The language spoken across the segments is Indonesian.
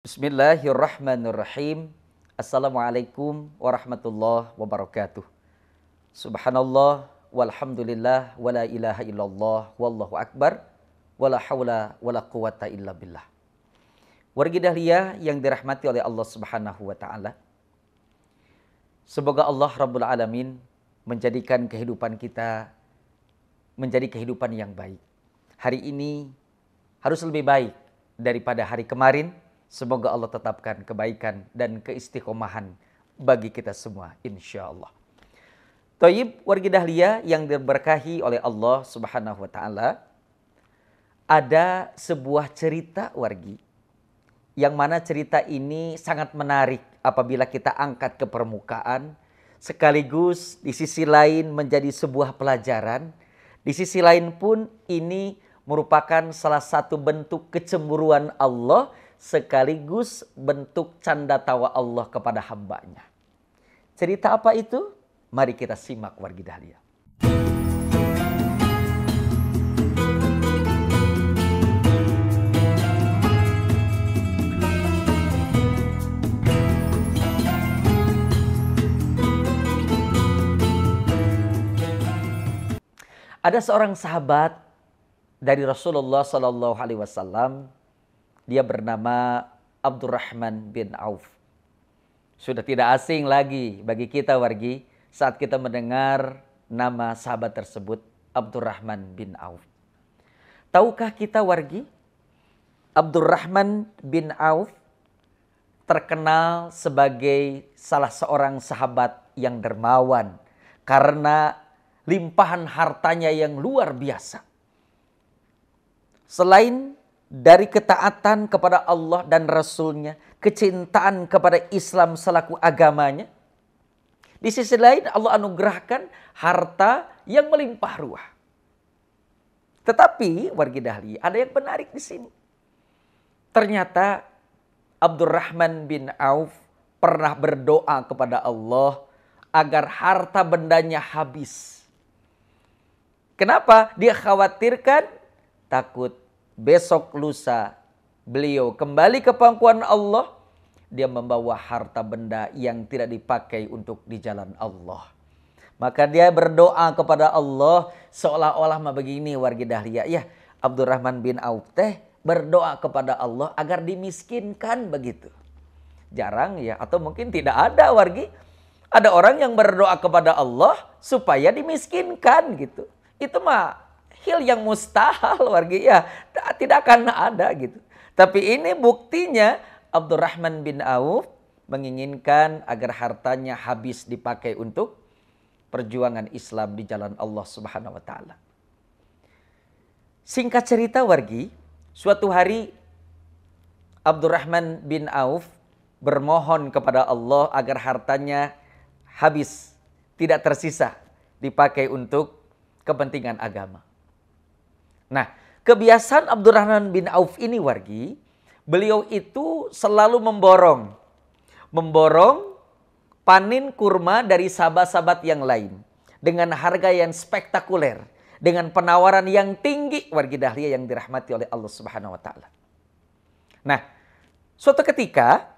Bismillahirrahmanirrahim. Assalamualaikum warahmatullahi wabarakatuh. Subhanallah walhamdulillah wala ilaha illallah wallahu akbar wala haula wala quwata illa billah. Wargi dahlia yang dirahmati oleh Allah Subhanahu wa taala. Semoga Allah Rabbul Alamin menjadikan kehidupan kita menjadi kehidupan yang baik. Hari ini harus lebih baik daripada hari kemarin. Semoga Allah tetapkan kebaikan dan keistiqomahan bagi kita semua, insya Allah. Thayyib, wargi dahlia yang diberkahi oleh Allah Subhanahu wa taala. Ada sebuah cerita wargi, yang mana cerita ini sangat menarik apabila kita angkat ke permukaan, sekaligus di sisi lain menjadi sebuah pelajaran. Di sisi lain pun ini merupakan salah satu bentuk kecemburuan Allah, sekaligus bentuk canda tawa Allah kepada hambanya. Cerita apa itu? Mari kita simak wargi dahlia. Ada seorang sahabat dari Rasulullah SAW. Dia bernama Abdurrahman bin Auf. Sudah tidak asing lagi bagi kita wargi saat kita mendengar nama sahabat tersebut, Abdurrahman bin Auf. Tahukah kita wargi, Abdurrahman bin Auf terkenal sebagai salah seorang sahabat yang dermawan karena limpahan hartanya yang luar biasa. Selain dari ketaatan kepada Allah dan Rasul-Nya, kecintaan kepada Islam selaku agamanya, di sisi lain Allah anugerahkan harta yang melimpah ruah. Tetapi wargi dahlia, ada yang menarik di sini. Ternyata Abdurrahman bin Auf pernah berdoa kepada Allah agar harta bendanya habis. Kenapa? Dia khawatirkan takut besok lusa beliau kembali ke pangkuan Allah, dia membawa harta benda yang tidak dipakai untuk di jalan Allah. Maka dia berdoa kepada Allah seolah-olah begini wargi dahlia. Ya, Abdurrahman bin Auf teh berdoa kepada Allah agar dimiskinkan begitu. Jarang ya, atau mungkin tidak ada wargi. Ada orang yang berdoa kepada Allah supaya dimiskinkan gitu. Itu mah hal yang mustahil wargi ya, tidak akan ada gitu. Tapi ini buktinya Abdurrahman bin Auf menginginkan agar hartanya habis dipakai untuk perjuangan Islam di jalan Allah Subhanahu wa taala. Singkat cerita wargi, suatu hari Abdurrahman bin Auf bermohon kepada Allah agar hartanya habis, tidak tersisa dipakai untuk kepentingan agama. Nah, kebiasaan Abdurrahman bin Auf ini wargi, beliau itu selalu memborong panen kurma dari sahabat-sahabat yang lain dengan harga yang spektakuler, dengan penawaran yang tinggi wargi dahlia yang dirahmati oleh Allah Subhanahu wa taala. Nah, suatu ketika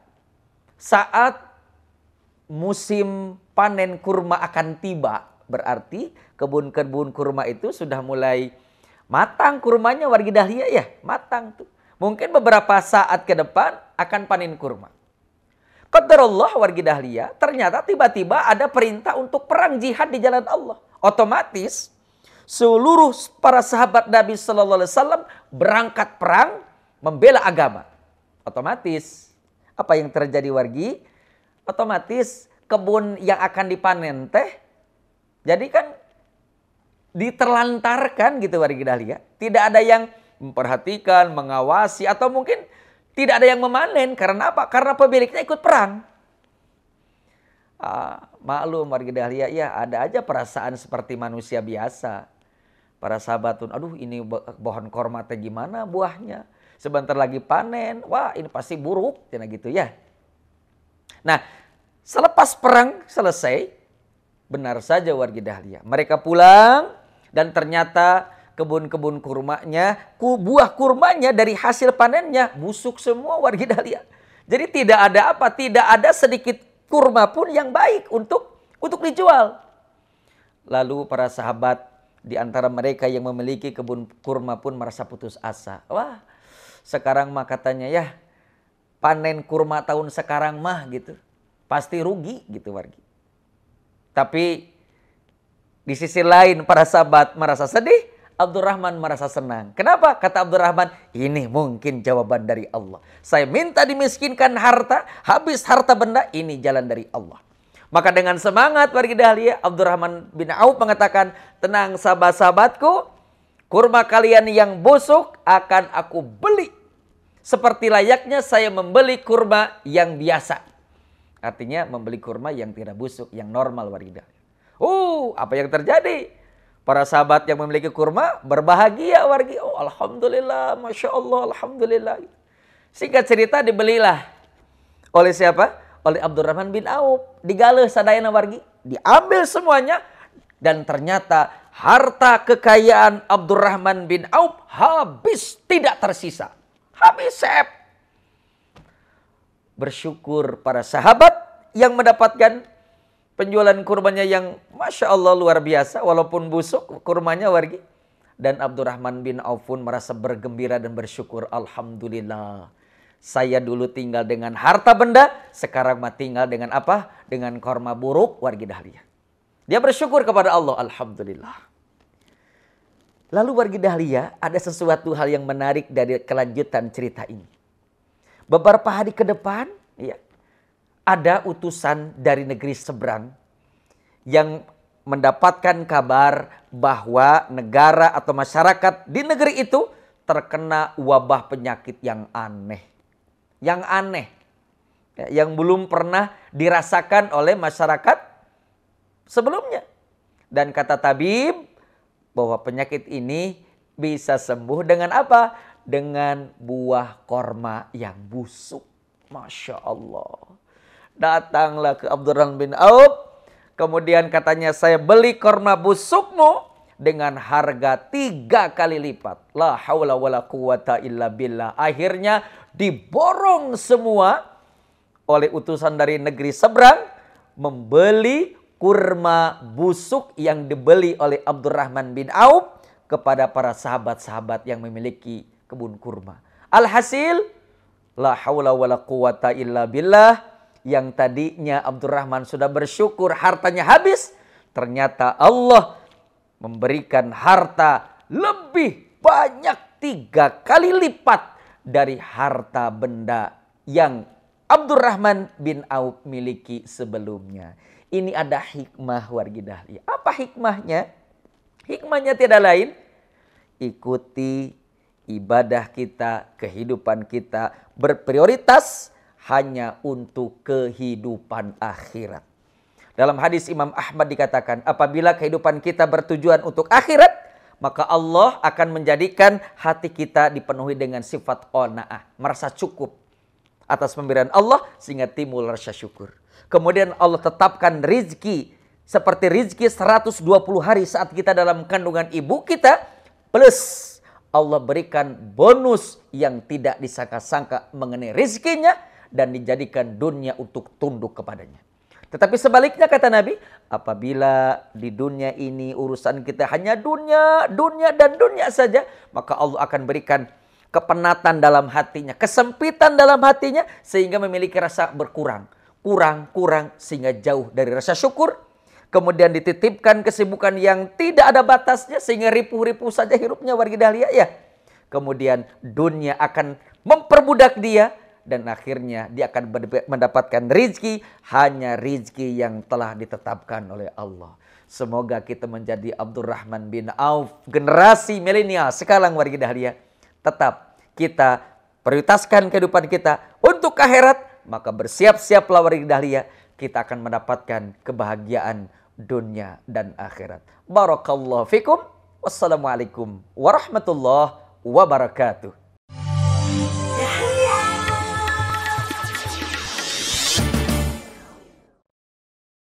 saat musim panen kurma akan tiba, berarti kebun-kebun kurma itu sudah mulai matang kurmanya wargi dahlia ya, matang tuh. Mungkin beberapa saat ke depan akan panen kurma. Qadarullah wargi dahlia, ternyata tiba-tiba ada perintah untuk perang jihad di jalan Allah. Otomatis seluruh para sahabat Nabi sallallahu alaihi wasallam berangkat perang membela agama. Otomatis apa yang terjadi wargi? Otomatis kebun yang akan dipanen teh jadi kan diterlantarkan gitu wargi dahlia. Tidak ada yang memperhatikan, mengawasi, atau mungkin tidak ada yang memanen. Karena apa? Karena pemiliknya ikut perang. Maklum wargi dahlia, ya ada aja perasaan seperti manusia biasa. Para sahabat tuh, aduh ini pohon korma teh gimana buahnya? Sebentar lagi panen, wah ini pasti buruk, gitu ya. Nah, selepas perang selesai, benar saja wargi dahlia, mereka pulang. Dan ternyata kebun-kebun kurmanya, buah kurmanya dari hasil panennya busuk semua wargi dahlia. Jadi tidak ada apa? Tidak ada sedikit kurma pun yang baik untuk dijual. Lalu para sahabat di antara mereka yang memiliki kebun kurma pun merasa putus asa. Wah, sekarang mah katanya ya panen kurma tahun sekarang mah gitu. Pasti rugi gitu wargi. Tapi di sisi lain para sahabat merasa sedih, Abdurrahman merasa senang. Kenapa? Kata Abdurrahman, ini mungkin jawaban dari Allah. Saya minta dimiskinkan harta, habis harta benda, ini jalan dari Allah. Maka dengan semangat wargi dahlia, Abdurrahman bin Auf mengatakan, tenang sahabat-sahabatku, kurma kalian yang busuk akan aku beli. Seperti layaknya saya membeli kurma yang biasa. Artinya membeli kurma yang tidak busuk, yang normal wargi dahlia. Apa yang terjadi? Para sahabat yang memiliki kurma berbahagia wargi. Oh alhamdulillah, Masya Allah, alhamdulillah. Singkat cerita dibelilah. Oleh siapa? Oleh Abdurrahman bin Auf. Digaleh sadayana wargi. Diambil semuanya. Dan ternyata harta kekayaan Abdurrahman bin Auf habis, tidak tersisa. Habis sep. Bersyukur para sahabat yang mendapatkan penjualan kurmanya yang Masya Allah luar biasa. Walaupun busuk kurmanya wargi. Dan Abdurrahman bin Auf pun merasa bergembira dan bersyukur. Alhamdulillah. Saya dulu tinggal dengan harta benda. Sekarang mah tinggal dengan apa? Dengan kurma buruk wargi dahlia. Dia bersyukur kepada Allah. Alhamdulillah. Lalu wargi dahlia ada sesuatu hal yang menarik dari kelanjutan cerita ini. Beberapa hari ke depan. Ya, ada utusan dari negeri seberang yang mendapatkan kabar bahwa negara atau masyarakat di negeri itu terkena wabah penyakit yang aneh. Yang aneh. Yang belum pernah dirasakan oleh masyarakat sebelumnya. Dan kata tabib bahwa penyakit ini bisa sembuh dengan apa? Dengan buah korma yang busuk. Masya Allah. Datanglah ke Abdurrahman bin Auf. Kemudian katanya, saya beli korma busukmu dengan harga 3 kali lipat. La haula wala quwata illa billah. Akhirnya diborong semua oleh utusan dari negeri seberang. Membeli kurma busuk yang dibeli oleh Abdurrahman bin Auf kepada para sahabat-sahabat yang memiliki kebun kurma. Alhasil, la haula wala quwata illa billah. Yang tadinya Abdurrahman sudah bersyukur hartanya habis. Ternyata Allah memberikan harta lebih banyak 3 kali lipat dari harta benda yang Abdurrahman bin Auf miliki sebelumnya. Ini ada hikmah wargi dahlia. Apa hikmahnya? Hikmahnya tidak lain. Ikuti ibadah kita, kehidupan kita berprioritas hanya untuk kehidupan akhirat. Dalam hadis Imam Ahmad dikatakan, apabila kehidupan kita bertujuan untuk akhirat, maka Allah akan menjadikan hati kita dipenuhi dengan sifat qanaah, merasa cukup atas pemberian Allah sehingga timbul rasa syukur. Kemudian Allah tetapkan rizki seperti rizki 120 hari saat kita dalam kandungan ibu kita, plus Allah berikan bonus yang tidak disangka-sangka mengenai rizkinya, dan dijadikan dunia untuk tunduk kepadanya. Tetapi sebaliknya kata Nabi, apabila di dunia ini urusan kita hanya dunia, dunia dan dunia saja, maka Allah akan berikan kepenatan dalam hatinya, kesempitan dalam hatinya, sehingga memiliki rasa berkurang. Kurang sehingga jauh dari rasa syukur. Kemudian dititipkan kesibukan yang tidak ada batasnya, sehingga ripuh-ripuh saja hidupnya wargi dahlia ya. Kemudian dunia akan memperbudak dia, dan akhirnya dia akan mendapatkan rizki, hanya rizki yang telah ditetapkan oleh Allah. Semoga kita menjadi Abdurrahman bin Auf, generasi milenial sekarang wargi dahlia. Tetap kita prioritaskan kehidupan kita untuk akhirat, maka bersiap-siaplah wargi dahlia, kita akan mendapatkan kebahagiaan dunia dan akhirat. Barakallahu fikum. Wassalamualaikum warahmatullahi wabarakatuh.